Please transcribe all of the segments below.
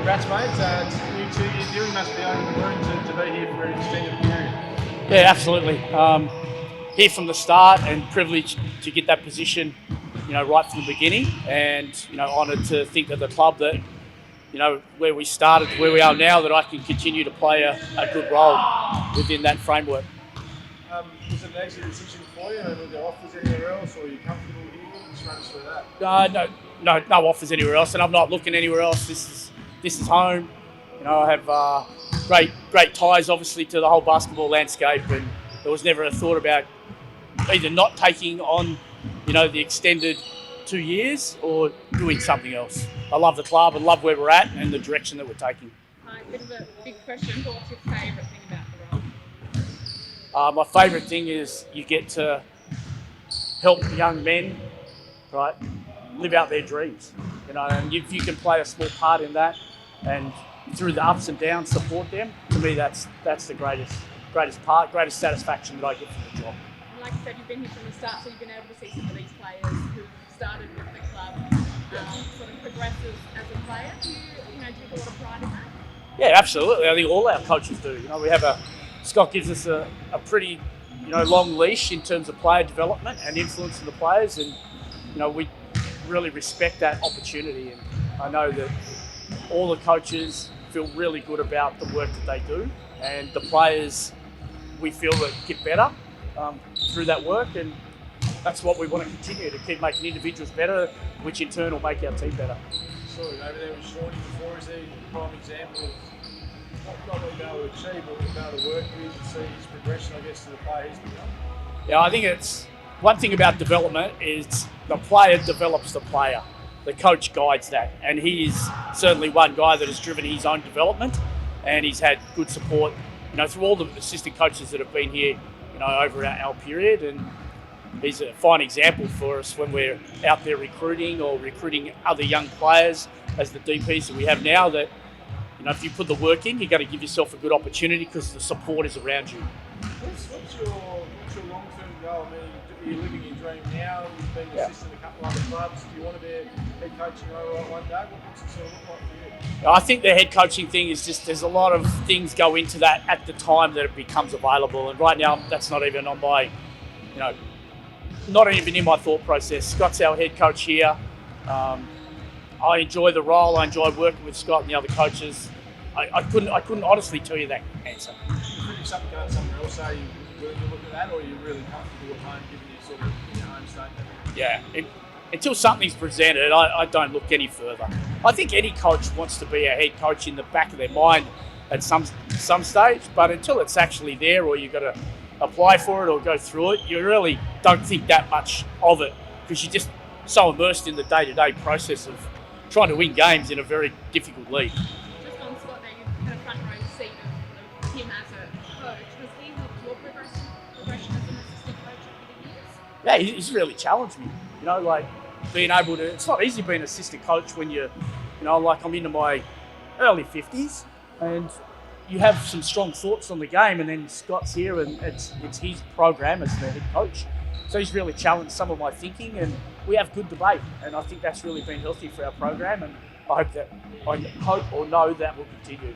Congrats, mate. It's a new 2-year deal. You must be over the moon to be here for an extended period. Yeah, absolutely. Here from the start and privileged to get that position, right from the beginning, and honoured to think that the club that where we started to where we are now, that I can continue to play a good role within that framework. Was it an easy decision for you? Were there offers anywhere else, or are you comfortable here? Just run us through that. No offers anywhere else, and I'm not looking anywhere else. This is home. I have great ties, obviously, to the whole basketball landscape, and there was never a thought about either not taking on, the extended 2 years or doing something else. I love the club and love where we're at and the direction that we're taking. A bit of a big question, but what's your favourite thing about the role? My favourite thing is you get to help young men, right, live out their dreams. And if you can play a small part in that, and through the ups and downs, support them. To me, that's the greatest part, greatest satisfaction that I get from the job. And like you said, you've been here from the start, so you've been able to see some of these players who started with the club sort of progresses as a player. Do you take a lot of pride in that? Yeah, absolutely. I think all our coaches do. We have Scott gives us a pretty long leash in terms of player development and influencing the players, and we really respect that opportunity. And I know that all the coaches feel really good about the work that they do, and the players, we feel that get better through that work, and that's what we want to continue to keep making individuals better, which in turn will make our team better. Sure, over there with Shawnee before, is he a prime example of not what we're able to achieve, but what we're able to work with and see his progression, I guess, to the player he's become? Yeah, I think it's one thing about development is the player develops the player. The coach guides that, and he is certainly one guy that has driven his own development, and he's had good support, through all the assistant coaches that have been here, over our period, and he's a fine example for us when we're out there recruiting other young players as the DPs that we have now, that, if you put the work in, you've got to give yourself a good opportunity because the support is around you. What's your long-term goal? I mean, are you living your dream now? You've been assistant at a couple of other clubs. Do you want to be a head coaching role one day? What's it sort of look like for you? I think the head coaching thing is just, there's a lot of things go into that at the time that it becomes available. And right now, that's not even on my, not even in my thought process. Scott's our head coach here. I enjoy the role. I enjoy working with Scott and the other coaches. I couldn't honestly tell you that answer. If something going somewhere else, are you willing to look at that, or are you really comfortable at home, given you sort of your home state? Yeah. Until something's presented, I don't look any further. I think any coach wants to be a head coach in the back of their mind at some stage, but until it's actually there, or you've got to apply for it or go through it, you really don't think that much of it, because you're just so immersed in the day-to-day process of trying to win games in a very difficult league. Just on Scott there, you've had a front row seat of him as a coach. Has he helped your progression as an assistant coach over the years? Yeah, he's really challenged me. Like being able to, it's not easy being an assistant coach when you're, like I'm into my early 50s, and you have some strong thoughts on the game, and then Scott's here and it's his program as the head coach. So he's really challenged some of my thinking, and we have good debate, and I think that's really been healthy for our program, and I hope or know that will continue.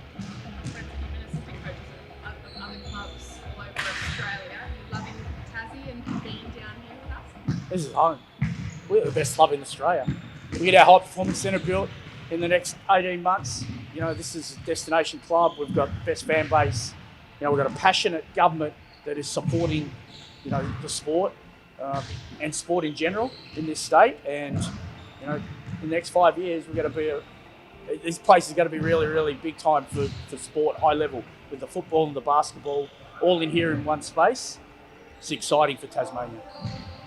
Other clubs all over Australia, loving Tassie and being down here with us? This is home. We're the best club in Australia. We get our high performance centre built in the next 18 months. This is a destination club. We've got the best fan base. We've got a passionate government that is supporting, the sport and sport in general in this state. And, in the next 5 years, this place is going to be really, really big time for sport, high level, with the football and the basketball all in here in one space. It's exciting for Tasmania.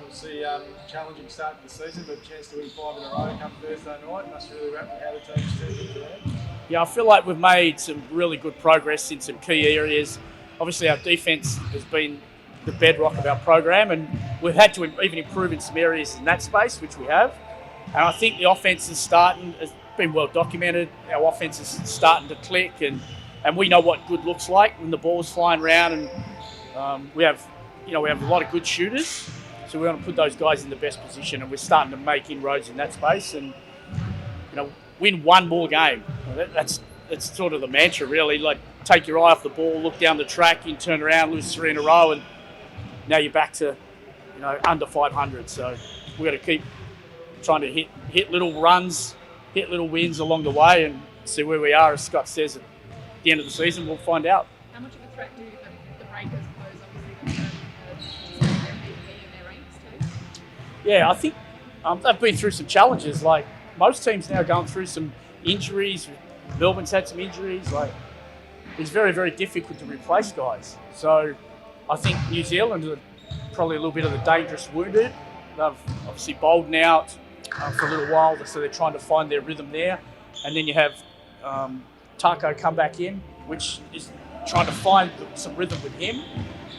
Obviously, challenging start to the season, but a chance to win 5 in a row come Thursday night. Must really wrap how the team's turned today. Yeah, I feel like we've made some really good progress in some key areas. Obviously, our defence has been the bedrock of our program, and we've had to even improve in some areas in that space, which we have. And I think the offence is it's been well documented. Our offence is starting to click, and we know what good looks like when the ball's flying around, and we have a lot of good shooters. So we want to put those guys in the best position, and we're starting to make inroads in that space, and win one more game. it's sort of the mantra, really. Like, take your eye off the ball, look down the track, you turn around, lose 3 in a row, and now you're back to, under 500. So we've got to keep trying to hit little runs, hit little wins along the way, and see where we are. As Scott says, at the end of the season, we'll find out. How much of a threat do the Breakers pose, obviously, their PPE and their ranks too? Yeah, I think they've been through some challenges. Like, most teams now going through some injuries. Melbourne's had some injuries. Like, it's very, very difficult to replace guys. So I think New Zealand are probably a little bit of the dangerous wounded. They've obviously bowled out for a little while, so they're trying to find their rhythm there. And then you have Tako come back in, which is trying to find some rhythm with him.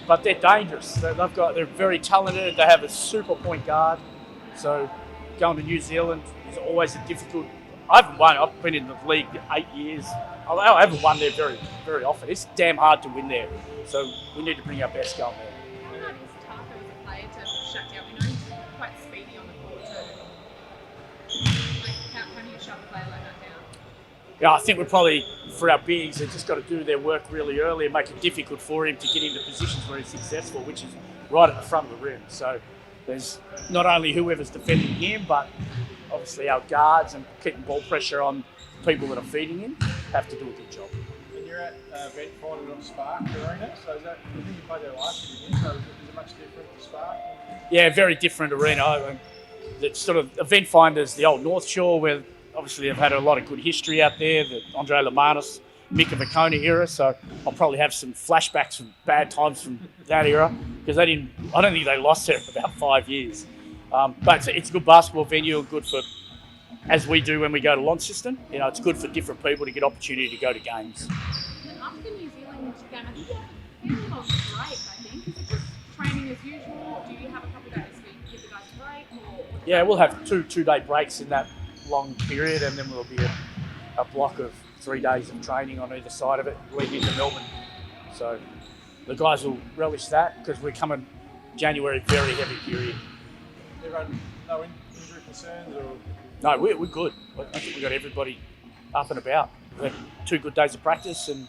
But they're dangerous. They're very talented. They have a super point guard. So going to New Zealand is always a difficult. I haven't won. I've been in the league 8 years. I haven't won there very, very often. It's damn hard to win there. So we need to bring our best going there. How hard is Tako as a player to shut down? We know he's quite speedy on the court too. Like, how do you shut a player like that down? Yeah, I think we're probably, for our bigs, they've just got to do their work really early and make it difficult for him to get into positions where he's successful, which is right at the front of the rim. So there's not only whoever's defending him, but obviously our guards and keeping ball pressure on people that are feeding him have to do a good job. And you're at Radford on Spark Arena, so is that, I think you played there last year, didn't you? So is it much different to Spark? Yeah, very different arena. It's sort of Event Finders, the old North Shore, where obviously they've had a lot of good history out there, the Andre Lamanis, Mika Vacona era, so I'll probably have some flashbacks from bad times from that era, because I don't think they lost there for about 5 years. But it's a good basketball venue, and good for, as we do when we go to Launceston, it's good for different people to get opportunity to go to games. And then after the New Zealand game, I think you have a little break, I think. Is it just training as usual? Do you have a couple of days where you give the guys a break? Yeah, we'll have two-day breaks in that long period, and then there'll be a block of 3 days of training on either side of it, leading into Melbourne. So the guys will relish that, because we're coming January, very heavy period. Everyone, no injury concerns? Or? No, we're good. I think we've got everybody up and about. We've had 2 good days of practice and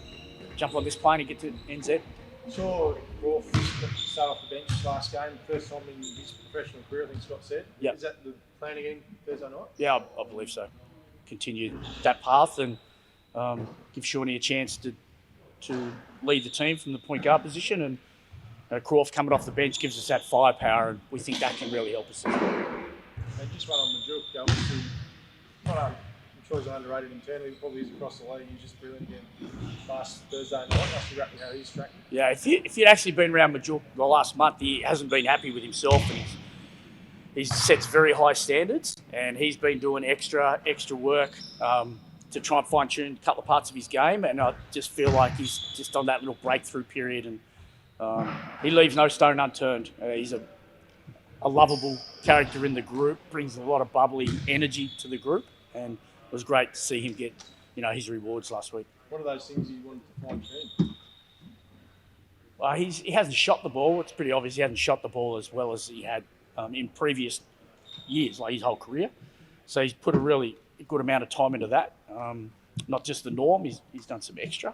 jump on this plane and get to NZ. Saw Rolf start off the bench last game, first time in his professional career, I think Scott said. Yep. Is that the plan again Thursday night? Yeah, I believe so. Continue that path and give Shawnee a chance to lead the team from the point guard position, and Croft coming off the bench gives us that firepower, and we think that can really help us as well. And just one on Majuk, obviously, I'm sure he's underrated internally, probably is across the league. He's just brilliant again last Thursday night. Must be wrapping how he's tracking. Yeah, if you'd actually been around Majuk the last month, he hasn't been happy with himself, and he sets very high standards, and he's been doing extra work to try and fine-tune a couple of parts of his game, and I just feel like he's just on that little breakthrough period, and he leaves no stone unturned. He's a lovable character in the group, brings a lot of bubbly energy to the group, and it was great to see him get his rewards last week. What are those things you wanted to fine-tune? Well, he hasn't shot the ball. It's pretty obvious he hasn't shot the ball as well as he had in previous years, like his whole career. So he's put a really good amount of time into that. Not just the norm, he's done some extra.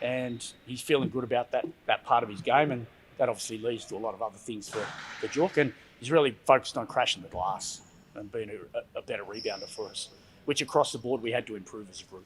And he's feeling good about that part of his game, and that obviously leads to a lot of other things for Jork. And he's really focused on crashing the glass and being a better rebounder for us, which across the board we had to improve as a group.